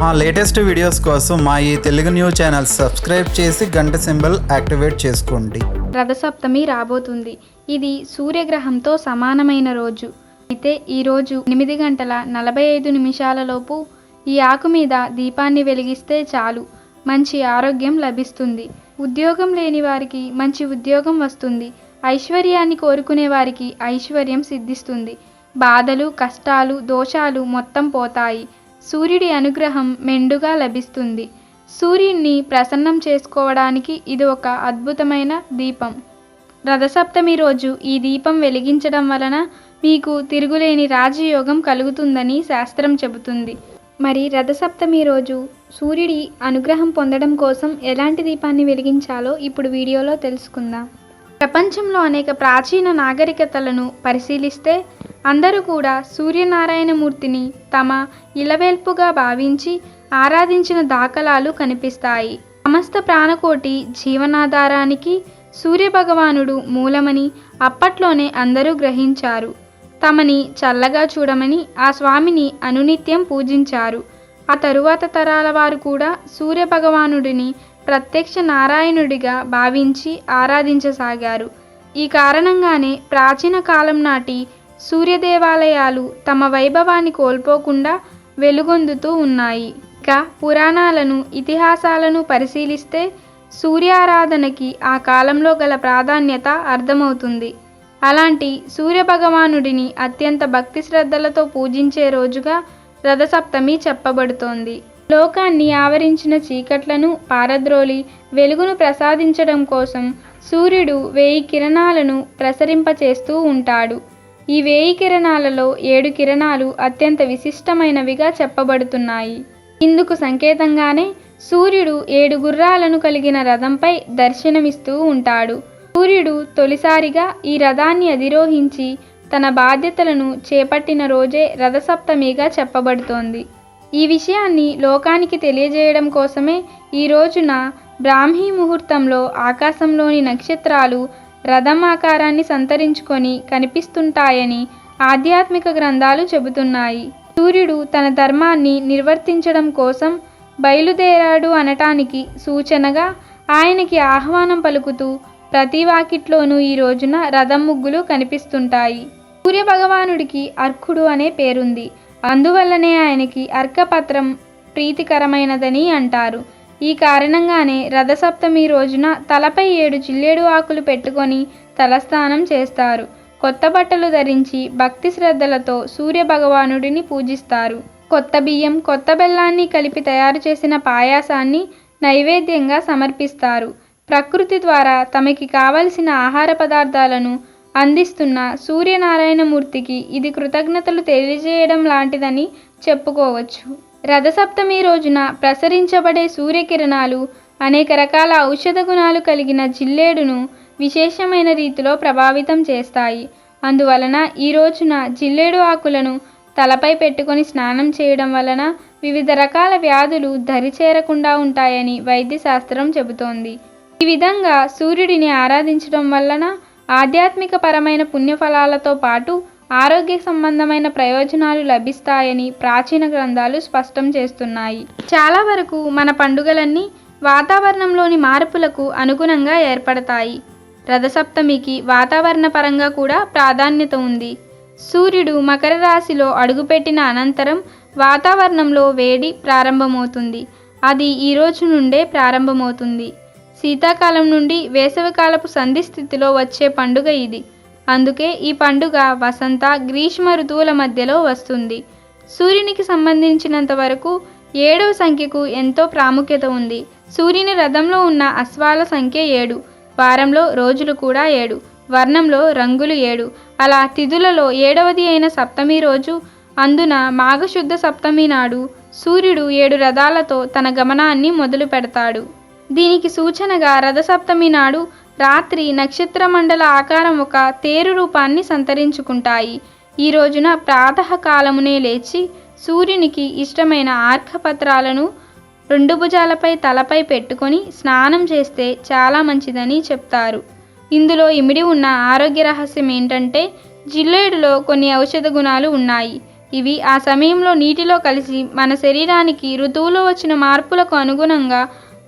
మా latest videos కోసం మా ఈ తెలుగు న్యూస్ ఛానల్ సబ్స్క్రైబ్ చేసి గంట సింబల్ యాక్టివేట్ చేసుకోండి. రథసప్తమి రాబోతుంది. ఇది సూర్యగ్రహంతో సమానమైన రోజు. అయితే ఈరోజు 8:45 ఈ ఆకు మీద దీపాన్ని వెలిగిస్తే చాలు మంచి ఆరోగ్యం లభిస్తుంది. ఉద్యోగం లేని వారికి మంచి ఉద్యోగం వస్తుంది. ఐశ్వర్యాన్ని కోరుకునే వారికి ఐశ్వర్యం సిద్ధిస్తుంది. బాధలు, కష్టాలు, దోషాలు మొత్తం పోతాయి. సూర్యుడి అనుగ్రహం మెండుగా లభిస్తుంది. సూర్యుడిని ప్రసన్నం చేసుకోవడానికి ఇది ఒక అద్భుతమైన దీపం. రథసప్తమి రోజు ఈ దీపం వెలిగించడం వలన మీకు తిరుగులేని రాజయోగం కలుగుతుందని శాస్త్రం చెబుతుంది. మరి రథసప్తమి రోజు సూర్యుడి అనుగ్రహం పొందడం కోసం ఎలాంటి దీపాన్ని వెలిగించాలో ఇప్పుడు వీడియోలో తెలుసుకుందాం. ప్రపంచంలో అనేక ప్రాచీన నాగరికతలను పరిశీలిస్తే అందరూ కూడా సూర్యనారాయణమూర్తిని తమ ఇలవేల్పుగా భావించి ఆరాధించిన దాఖలాలు కనిపిస్తాయి. సమస్త ప్రాణకోటి జీవనాధారానికి సూర్యభగవానుడు మూలమని అప్పట్లోనే అందరూ గ్రహించారు. తమని చల్లగా చూడమని ఆ స్వామిని అనునిత్యం పూజించారు. ఆ తరువాత తరాల వారు కూడా సూర్యభగవానుడిని ప్రత్యక్ష నారాయణుడిగా భావించి ఆరాధించసాగారు. ఈ కారణంగానే ప్రాచీన కాలం నాటి సూర్యదేవాలయాలు తమ వైభవాన్ని కోల్పోకుండా వెలుగొందుతూ ఉన్నాయి. ఇక పురాణాలను, ఇతిహాసాలను పరిశీలిస్తే సూర్యారాధనకి ఆ కాలంలో గల ప్రాధాన్యత అర్థమవుతుంది. అలాంటి సూర్యభగవానుడిని అత్యంత భక్తి శ్రద్ధలతో పూజించే రోజుగా రథసప్తమి చెప్పబడుతోంది. లోకాన్ని ఆవరించిన చీకట్లను పారద్రోలి వెలుగును ప్రసాదించడం కోసం సూర్యుడు 1000 కిరణాలను ప్రసరింపచేస్తూ ఉంటాడు. ఈ 1000 కిరణాలలో 7 కిరణాలు అత్యంత విశిష్టమైనవిగా చెప్పబడుతున్నాయి. ఇందుకు సంకేతంగానే సూర్యుడు 7 గుర్రాలను కలిగిన రథంపై దర్శనమిస్తూ ఉంటాడు. సూర్యుడు తొలిసారిగా ఈ రథాన్ని అధిరోహించి తన బాధ్యతలను చేపట్టిన రోజే రథసప్తమిగా చెప్పబడుతోంది. ఈ విషయాన్ని లోకానికి తెలియజేయడం కోసమే ఈ రోజున బ్రాహ్మీ ముహూర్తంలో ఆకాశంలోని నక్షత్రాలు రథం ఆకారాన్ని సంతరించుకొని కనిపిస్తుంటాయని ఆధ్యాత్మిక గ్రంథాలు చెబుతున్నాయి. సూర్యుడు తన ధర్మాన్ని నిర్వర్తించడం కోసం బయలుదేరాడు అనటానికి సూచనగా ఆయనకి ఆహ్వానం పలుకుతూ ప్రతి వాకిట్లోనూ ఈ రోజున రథం ముగ్గులు కనిపిస్తుంటాయి. సూర్యభగవానుడికి అర్కుడు అనే పేరుంది. అందువల్లనే ఆయనకి అర్కపత్రం ప్రీతికరమైనదని అంటారు. ఈ కారణంగానే రథసప్తమి రోజున తలపై 7 జిల్లేడు ఆకులు పెట్టుకొని తలస్నానం చేస్తారు. కొత్త బట్టలు ధరించి భక్తి శ్రద్ధలతో సూర్యభగవానుడిని పూజిస్తారు. కొత్త బియ్యం, కొత్త బెల్లాన్ని కలిపి తయారు చేసిన పాయాసాన్ని నైవేద్యంగా సమర్పిస్తారు. ప్రకృతి ద్వారా తమకి కావలసిన ఆహార పదార్థాలను అందిస్తున్న సూర్యనారాయణమూర్తికి ఇది కృతజ్ఞతలు తెలియజేయడం లాంటిదని చెప్పుకోవచ్చు. రథసప్తమి రోజున ప్రసరించబడే సూర్యకిరణాలు అనేక రకాల ఔషధ గుణాలు కలిగిన జిల్లేడును విశేషమైన రీతిలో ప్రభావితం చేస్తాయి. అందువలన ఈ రోజున జిల్లేడు ఆకులను తలపై పెట్టుకొని స్నానం చేయడం వలన వివిధ రకాల వ్యాధులు దరిచేరకుండా ఉంటాయని వైద్యశాస్త్రం చెబుతోంది. ఈ విధంగా సూర్యుడిని ఆరాధించడం వలన ఆధ్యాత్మిక పరమైన పుణ్యఫలాలతో పాటు ఆరోగ్య సంబంధమైన ప్రయోజనాలు లభిస్తాయని ప్రాచీన గ్రంథాలు స్పష్టం చేస్తున్నాయి. చాలా వరకు మన పండుగలన్నీ వాతావరణంలోని మార్పులకు అనుగుణంగా ఏర్పడతాయి. రథసప్తమికి వాతావరణ పరంగా కూడా ప్రాధాన్యత ఉంది. సూర్యుడు మకర రాశిలో అడుగుపెట్టిన అనంతరం వాతావరణంలో వేడి ప్రారంభమవుతుంది. అది ఈ రోజు నుండే ప్రారంభమవుతుంది. శీతాకాలం నుండి వేసవికాలపు సంధి స్థితిలో వచ్చే పండుగ ఇది. అందుకే ఈ పండుగ వసంత, గ్రీష్మ ఋతువుల మధ్యలో వస్తుంది. సూర్యునికి సంబంధించినంత వరకు 7వ సంఖ్యకు ఎంతో ప్రాముఖ్యత ఉంది. సూర్యుని రథంలో ఉన్న అశ్వాల సంఖ్య 7, వారంలో రోజులు కూడా 7, వర్ణంలో రంగులు 7. అలా తిథులలో 7వది అయిన సప్తమి రోజు, అందున మాఘశుద్ధ సప్తమి నాడు సూర్యుడు 7 రథాలతో తన గమనాన్ని మొదలు పెడతాడు. దీనికి సూచనగా రథసప్తమి నాడు రాత్రి నక్షత్ర మండల ఆకారం ఒక తేరు రూపాన్ని సంతరించుకుంటాయి. ఈ రోజున ప్రాతకాలమునే లేచి సూర్యునికి ఇష్టమైన ఆర్ఘపత్రాలను 2 భుజాలపై తలపై పెట్టుకొని స్నానం చేస్తే చాలా మంచిదని చెప్తారు. ఇందులో ఇమిడి ఉన్న ఆరోగ్య రహస్యం ఏంటంటే జిల్లేడులో కొన్ని ఔషధ గుణాలు ఉన్నాయి. ఇవి ఆ సమయంలో నీటిలో కలిసి మన శరీరానికి ఋతువులో వచ్చిన మార్పులకు అనుగుణంగా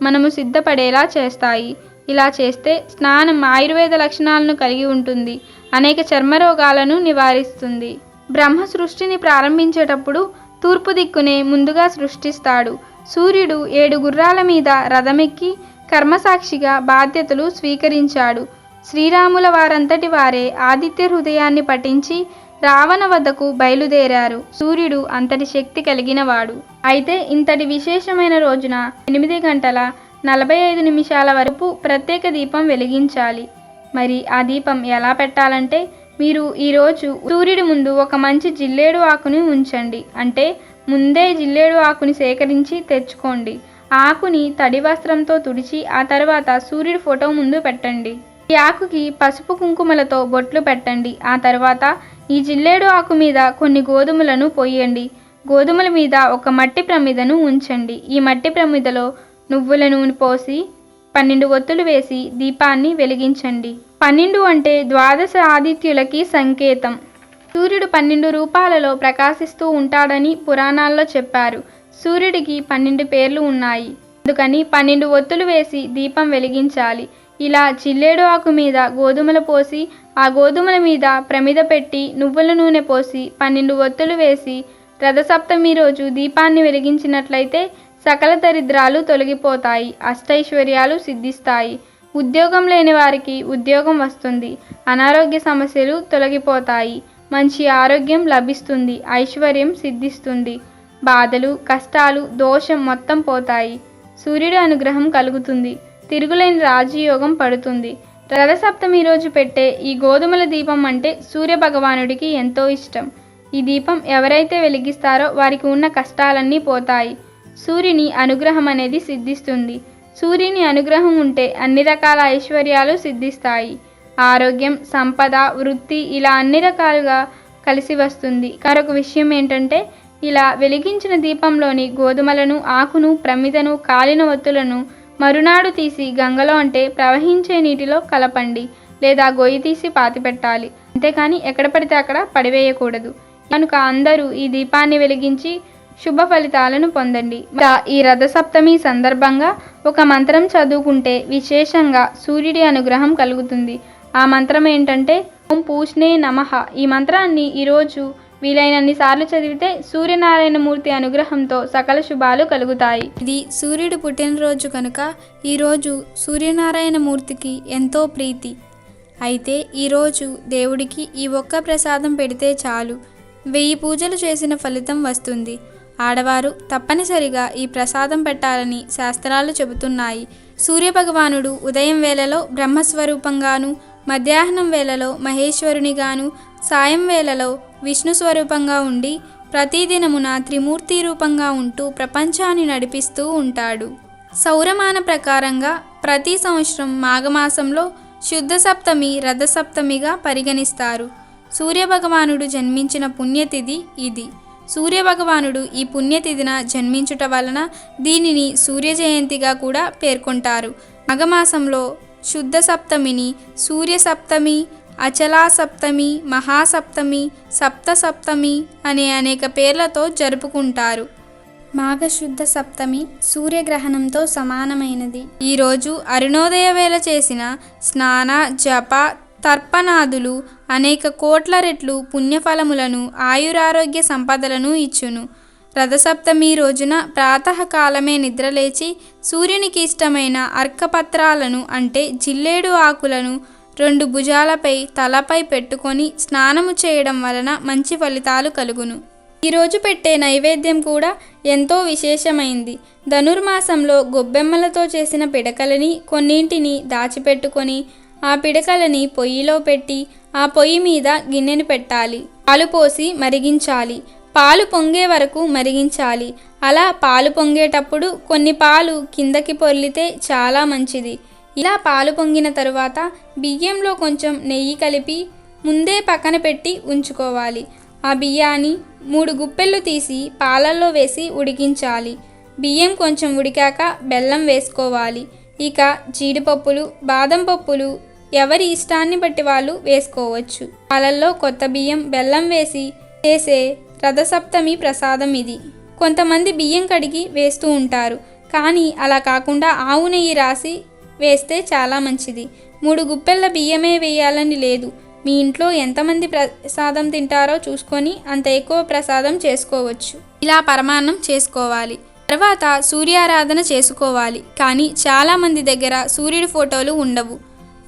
మనము సిద్ధపడేలా చేస్తాయి. ఇలా చేస్తే స్నానం ఆయుర్వేద లక్షణాలను కలిగి ఉంటుంది. అనేక చర్మ రోగాలను నివారిస్తుంది. బ్రహ్మ సృష్టిని ప్రారంభించేటప్పుడు తూర్పు దిక్కునే ముందుగా సృష్టిస్తాడు. సూర్యుడు 7 గుర్రాల మీద రథమెక్కి కర్మసాక్షిగా బాధ్యతలు స్వీకరించాడు. శ్రీరాముల వారంతటి వారే ఆదిత్య హృదయాన్ని పఠించి రావణ వద్దకు బయలుదేరారు. సూర్యుడు అంతటి శక్తి కలిగినవాడు. అయితే ఇంతటి విశేషమైన రోజున 8 గంటల 45 నిమిషాల వరకు ప్రత్యేక దీపం వెలిగించాలి. మరి ఆ దీపం ఎలా పెట్టాలంటే, మీరు ఈరోజు సూర్యుడి ముందు ఒక మంచి జిల్లేడు ఆకుని ఉంచండి. అంటే ముందే జిల్లేడు ఆకుని సేకరించి తెచ్చుకోండి. ఆ ఆకుని తడి వస్త్రంతో తుడిచి ఆ తర్వాత సూర్యుడి ఫోటో ముందు పెట్టండి. ఈ ఆకుకి పసుపు కుంకుమలతో బొట్లు పెట్టండి. ఆ తర్వాత ఈ జిల్లేడు ఆకు మీద కొన్ని గోధుమలను పోయండి. గోధుమల మీద ఒక మట్టి ప్రమిదను ఉంచండి. ఈ మట్టి ప్రమిదలో నువ్వుల నూనె పోసి 12 ఒత్తులు వేసి దీపాన్ని వెలిగించండి. 12 అంటే ద్వాదశ ఆదిత్యులకి సంకేతం. సూర్యుడు 12 రూపాలలో ప్రకాశిస్తూ ఉంటాడని పురాణాల్లో చెప్పారు. సూర్యుడికి 12 పేర్లు ఉన్నాయి. అందుకని 12 ఒత్తులు వేసి దీపం వెలిగించాలి. ఇలా జిల్లేడు ఆకు మీద గోధుమలు పోసి ఆ గోధుమల మీద ప్రమిద పెట్టి నువ్వుల నూనె పోసి 12 ఒత్తులు వేసి రథసప్తమి రోజు దీపాన్ని వెలిగించినట్లయితే సకల దరిద్రాలు తొలగిపోతాయి, అష్టైశ్వర్యాలు సిద్ధిస్తాయి. ఉద్యోగం లేని వారికి ఉద్యోగం వస్తుంది. అనారోగ్య సమస్యలు తొలగిపోతాయి. మంచి ఆరోగ్యం లభిస్తుంది. ఐశ్వర్యం సిద్ధిస్తుంది. బాధలు, కష్టాలు, దోషం మొత్తం పోతాయి. సూర్యుడి అనుగ్రహం కలుగుతుంది. తిరుగులేని రాజయోగం పడుతుంది. రథసప్తమి రోజు పెట్టే ఈ గోధుమల దీపం అంటే సూర్య భగవానుడికి ఎంతో ఇష్టం. ఈ దీపం ఎవరైతే వెలిగిస్తారో వారికి ఉన్న కష్టాలన్నీ పోతాయి. సూర్యుని అనుగ్రహం అనేది సిద్ధిస్తుంది. సూర్యుని అనుగ్రహం ఉంటే అన్ని రకాల ఐశ్వర్యాలు సిద్ధిస్తాయి. ఆరోగ్యం, సంపద, వృత్తి ఇలా అన్ని రకాలుగా కలిసి వస్తుంది. మరొక విషయం ఏంటంటే, ఇలా వెలిగించిన దీపంలోని గోధుమలను, ఆకును, ప్రమిదను, కాలిన ఒత్తులను మరునాడు తీసి గంగలో అంటే ప్రవహించే నీటిలో కలపండి. లేదా గొయ్యి తీసి పాతిపెట్టాలి. అంతేకాని ఎక్కడ పడితే అక్కడ పడివేయకూడదు. కనుక అందరూ ఈ దీపాన్ని వెలిగించి శుభ ఫలితాలను పొందండి. ఈ రథసప్తమి సందర్భంగా ఒక మంత్రం చదువుకుంటే విశేషంగా సూర్యుడి అనుగ్రహం కలుగుతుంది. ఆ మంత్రం ఏంటంటే ఓం పూష్ణే నమః. ఈ మంత్రాన్ని ఈరోజు వీలైనన్ని సార్లు చదివితే సూర్యనారాయణమూర్తి అనుగ్రహంతో సకల శుభాలు కలుగుతాయి. ఇది సూర్యుడు పుట్టినరోజు కనుక ఈరోజు సూర్యనారాయణమూర్తికి ఎంతో ప్రీతి. అయితే ఈరోజు దేవుడికి ఈ ఒక్క ప్రసాదం పెడితే చాలు, 1000 పూజలు చేసిన ఫలితం వస్తుంది. ఆడవారు తప్పనిసరిగా ఈ ప్రసాదం పెట్టాలని శాస్త్రాలు చెబుతున్నాయి. సూర్యభగవానుడు ఉదయం వేళలో బ్రహ్మస్వరూపంగాను, మధ్యాహ్నం వేళలో మహేశ్వరునిగాను, సాయం వేళలో విష్ణు స్వరూపంగా ఉండి ప్రతిదినమున త్రిమూర్తి రూపంగా ఉంటూ ప్రపంచాన్ని నడిపిస్తూ ఉంటాడు. సౌరమాన ప్రకారంగా ప్రతి సంవత్సరం మాఘమాసంలో శుద్ధ సప్తమి రథసప్తమిగా పరిగణిస్తారు. సూర్యభగవానుడు జన్మించిన పుణ్యతిథి ఇది. సూర్యభగవానుడు ఈ పుణ్యతిథిన జన్మించుట వలన దీనిని సూర్య జయంతిగా కూడా పేర్కొంటారు. మాఘమాసంలో శుద్ధ సప్తమిని సూర్య సప్తమి, అచలా సప్తమి, మహాసప్తమి, సప్త సప్తమి అనే అనేక పేర్లతో జరుపుకుంటారు. మాఘశుద్ధ సప్తమి సూర్యగ్రహణంతో సమానమైనది. ఈరోజు అరుణోదయ వేళ చేసిన స్నాన, జప, తర్పణాదులు అనేక కోట్ల రెట్లు పుణ్యఫలములను, ఆయురారోగ్య సంపదలను ఇచ్చును. రథసప్తమి రోజున ప్రాతకాలమే నిద్రలేచి సూర్యునికి ఇష్టమైన అర్కపత్రాలను అంటే జిల్లేడు ఆకులను 2 భుజాలపై తలపై పెట్టుకొని స్నానము చేయడం వలన మంచి ఫలితాలు కలుగును. ఈరోజు పెట్టే నైవేద్యం కూడా ఎంతో విశేషమైంది. ధనుర్మాసంలో గొబ్బెమ్మలతో చేసిన పిడకలని కొన్నింటిని దాచిపెట్టుకొని ఆ పిడకలని పొయ్యిలో పెట్టి ఆ పొయ్యి మీద గిన్నెను పెట్టాలి. పాలు పోసి మరిగించాలి. పాలు పొంగే వరకు మరిగించాలి. అలా పాలు పొంగేటప్పుడు కొన్ని పాలు కిందకి పొర్లితే చాలా మంచిది. ఇలా పాలు పొంగిన తరువాత బియ్యంలో కొంచెం నెయ్యి కలిపి ముందే పక్కన పెట్టి ఉంచుకోవాలి. ఆ బియ్యాన్ని 3 గుప్పెళ్ళు తీసి పాలల్లో వేసి ఉడికించాలి. బియ్యం కొంచెం ఉడికాక బెల్లం వేసుకోవాలి. ఇక జీడిపప్పులు, బాదం పప్పులు ఎవరి ఇష్టాన్ని బట్టి వాళ్ళు వేసుకోవచ్చు. పాలల్లో కొత్త బియ్యం, బెల్లం వేసి చేసే రథసప్తమి ప్రసాదం ఇది. కొంతమంది బియ్యం కడిగి వేస్తూ ఉంటారు, కానీ అలా కాకుండా ఆవు నెయ్యి రాసి వేస్తే చాలా మంచిది. 3 గుప్పెళ్ళ బియ్యమే వేయాలని లేదు. మీ ఇంట్లో ఎంతమంది ప్రసాదం తింటారో చూసుకొని అంత ఎక్కువ ప్రసాదం చేసుకోవచ్చు. ఇలా పరమాన్నం చేసుకోవాలి. తర్వాత సూర్యారాధన చేసుకోవాలి. కానీ చాలామంది దగ్గర సూర్యుడి ఫోటోలు ఉండవు.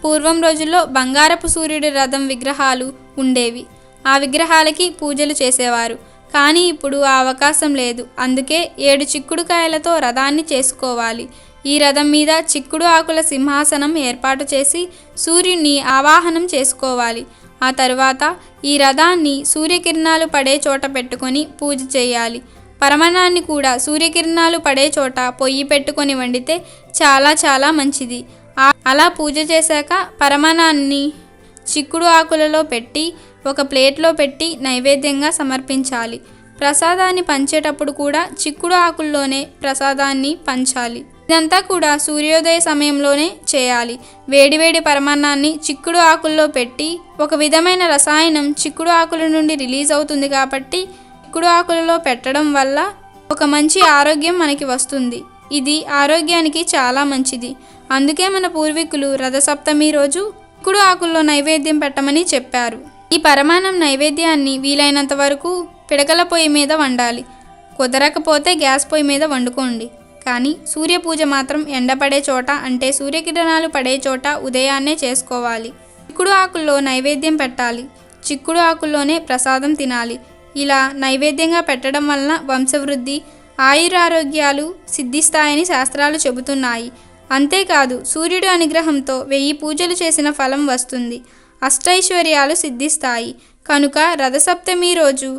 పూర్వం రోజుల్లో బంగారపు సూర్యుడి రథం విగ్రహాలు ఉండేవి. ఆ విగ్రహాలకి పూజలు చేసేవారు. కానీ ఇప్పుడు ఆ అవకాశం లేదు. అందుకే 7 చిక్కుడుకాయలతో రథాన్ని చేసుకోవాలి. ఈ రథం మీద చిక్కుడు ఆకుల సింహాసనం ఏర్పాటు చేసి సూర్యుడిని ఆవాహనం చేసుకోవాలి. ఆ తరువాత ఈ రథాన్ని సూర్యకిరణాలు పడే చోట పెట్టుకొని పూజ చేయాలి. పరమాన్నాన్ని కూడా సూర్యకిరణాలు పడే చోట పొయ్యి పెట్టుకొని వండితే చాలా చాలా మంచిది. అలా పూజ చేశాక పరమాన్నాన్ని చిక్కుడు ఆకులలో పెట్టి ఒక ప్లేట్లో పెట్టి నైవేద్యంగా సమర్పించాలి. ప్రసాదాన్ని పంచేటప్పుడు కూడా చిక్కుడు ఆకుల్లోనే ప్రసాదాన్ని పంచాలి. ఇదంతా కూడా సూర్యోదయ సమయంలోనే చేయాలి. వేడివేడి పరమాన్నాన్ని చిక్కుడు ఆకుల్లో పెట్టి ఒక విధమైన రసాయనం చిక్కుడు ఆకుల నుండి రిలీజ్ అవుతుంది కాబట్టి చిక్కుడు ఆకులలో పెట్టడం వల్ల ఒక మంచి ఆరోగ్యం మనకి వస్తుంది. ఇది ఆరోగ్యానికి చాలా మంచిది. అందుకే మన పూర్వీకులు రథసప్తమి రోజు చిక్కుడు ఆకుల్లో నైవేద్యం పెట్టమని చెప్పారు. ఈ పరమాన్నం నైవేద్యాన్ని వీలైనంత వరకు పిడకల పొయ్యి మీద వండాలి. కుదరకపోతే గ్యాస్ పొయ్యి మీద వండుకోండి. కానీ సూర్యపూజ మాత్రం ఎండపడే చోట, అంటే సూర్యకిరణాలు పడే చోట ఉదయాన్నే చేసుకోవాలి. చిక్కుడు ఆకుల్లో నైవేద్యం పెట్టాలి. చిక్కుడు ఆకుల్లోనే ప్రసాదం తినాలి. ఇలా నైవేద్యంగా పెట్టడం వలన వంశవృద్ధి, ఆయురారోగ్యాలు సిద్ధిస్తాయని శాస్త్రాలు చెబుతున్నాయి. అంతేకాదు సూర్యుడి అనుగ్రహంతో 1000 పూజలు చేసిన ఫలం వస్తుంది. అష్టైశ్వర్యాలు సిద్ధిస్తాయి. కనుక రథసప్తమి రోజు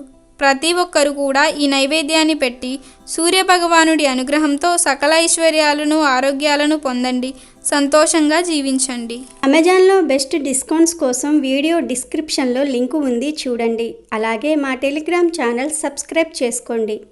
ప్రతి ఒక్కరు కూడా ఈ నైవేద్యాన్ని పెట్టి సూర్యభగవానుడి అనుగ్రహంతో సకల ఐశ్వర్యాలను ఆరోగ్యాలను పొందండి. సంతోషంగా జీవించండి. అమెజాన్లో బెస్ట్ డిస్కౌంట్స్ కోసం వీడియో డిస్క్రిప్షన్లో లింకు ఉంది, చూడండి. అలాగే మా టెలిగ్రామ్ ఛానల్ సబ్స్క్రైబ్ చేసుకోండి.